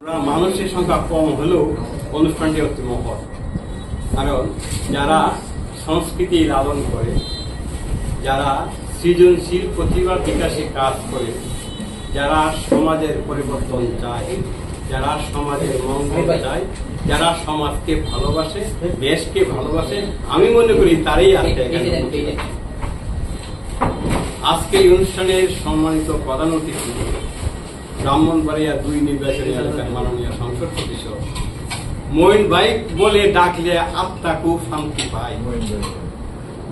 মানুষের সংখ্যা কম হলেও অনুষ্ঠানটি অতি মহৎ। কারণ যারা সংস্কৃতি লালন করে, যারা সৃজনশীল প্রতিভা বিকাশে কাজ করে, যারা সমাজের পরিবর্তন চায়, যারা সমাজের মঙ্গল চায়, যারা সমাজকে ভালোবাসে, দেশকে ভালোবাসে, আমি মনে করি তারাই আজকে এখানে। আজকে এই অনুষ্ঠানের সম্মানিত প্রধান অতিথি ব্রাহ্মণবাড়িয়া ২ নির্বাচনী এলাকার মাননীয় সংসদ সদস্য মঈন ভাই বলে ডাকলে আত্মা খুব শান্তি পায়।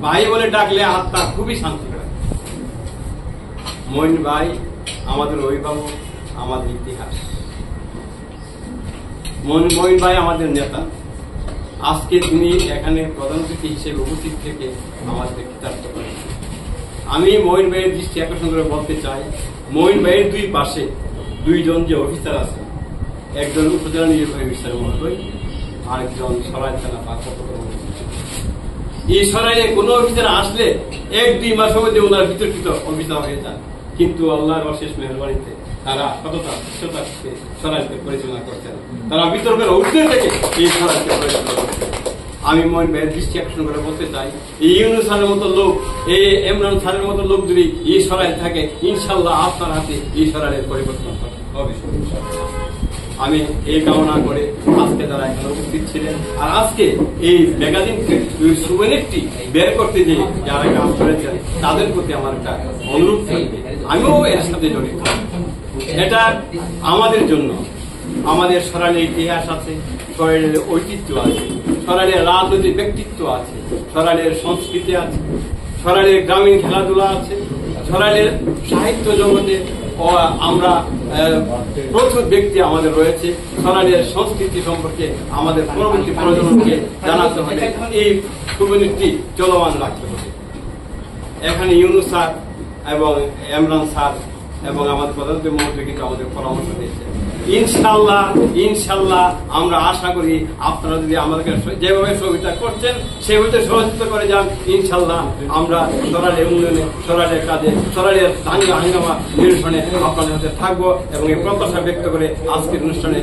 ভাই বলে ডাকলে আত্মা খুবই শান্তি পায়। মঈন ভাই আমাদের অভিভাবক, আমাদের ইতিহাস। মঈন ভাই আমাদের নেতা। আজকে তিনি এখানে প্রধান অতিথি হিসেবে উপস্থিত থেকে আমাদের কৃতার্থ করেন। আমি মঈন ভাইয়ের দৃষ্টি আকর্ষণ করে বলতে চাই, মঈন ভাইয়ের দুই পাশে দুইজন যে অফিসার আছে, একজন উপজেলা নির্বাহী অফিসারের মতোই, আরেকজন সরাই থানা এই সরাইয়ে কোন অফিসার আসলে ১-২ মাসের মধ্যে ওনার বিতর্কিত অফিসার হয়ে যান। কিন্তু আল্লাহর অশেষ মেহরবানিতে তারা সততা সরাইকে পরিচালনা করছেন। তারা বিতর্কের ঊর্ধ্বে থেকে এই সরাইকে পরিচালনা করছেন। আমি মঈন ভাইয়ের দৃষ্টি আকর্ষণ করে বলতে চাই, এই ইউনুস স্যারের মতো লোক, এই ইমরান স্যারের মতো লোক যদি এই সরাই থাকে, ইনশাল্লাহ আপনার হাতে এই সরাইয়ের পরিবর্তন হবে। আমি এই কামনা করে আজকে যারা এখানে উপস্থিত ছিলেন, আর আজকে এই ম্যাগাজিন সুভেনিরটি বের করতে যে যারা কাজ করেছেন, তাদের প্রতি আমার একটা অনুরোধ থাকবে। আমিও এর সাথে জড়িত। এটা আমাদের জন্য, আমাদের সরাইলের ইতিহাস আছে, সরাইলের ঐতিহ্য আছে, সরাইলের রাজনৈতিক ব্যক্তিত্ব আছে, সরাইলের সংস্কৃতি আছে, সরাইলের গ্রামীণ খেলাধুলা আছে, সরাইলের সাহিত্য জগতে আমরা প্রচুর ব্যক্তি আমাদের রয়েছে। সরাইলের সংস্কৃতি সম্পর্কে আমাদের পরবর্তী প্রজন্মকে জানাতে হবে, এই কমিউনিটি চলমান রাখতে হবে। এখানে ইউনুস স্যার এবং ইমরান স্যার এবং আমাদের প্রধানমন্ত্রী মহোদয় কিন্তু আমাদের পরামর্শ দিয়েছে। ইনশাল্লাহ আমরা আশা করি আপনারা যদি আমাদেরকে যেভাবে সহযোগিতা করছেন সেভাবে সহযোগিতা করে যান, ইনশাল্লাহ আমরা সরাইলের উন্নয়নে, সরাইলের কাজে, সরাইলের দাঙ্গা হাঙ্গামা নিরসনে আপনাদের সাথে থাকবো। এবং এই প্রত্যাশা ব্যক্ত করে আজকের অনুষ্ঠানে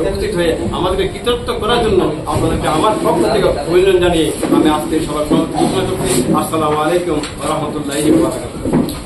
উপস্থিত হয়ে আমাদেরকে কৃতজ্ঞ করার জন্য আপনাদেরকে আমার পক্ষ থেকে অভিনন্দন জানিয়ে আমি আজকে সবার সমালোচনা করছি। আসসালামু আলাইকুম ওয়া রাহমাতুল্লাহি ওয়া বারাকাতুহু।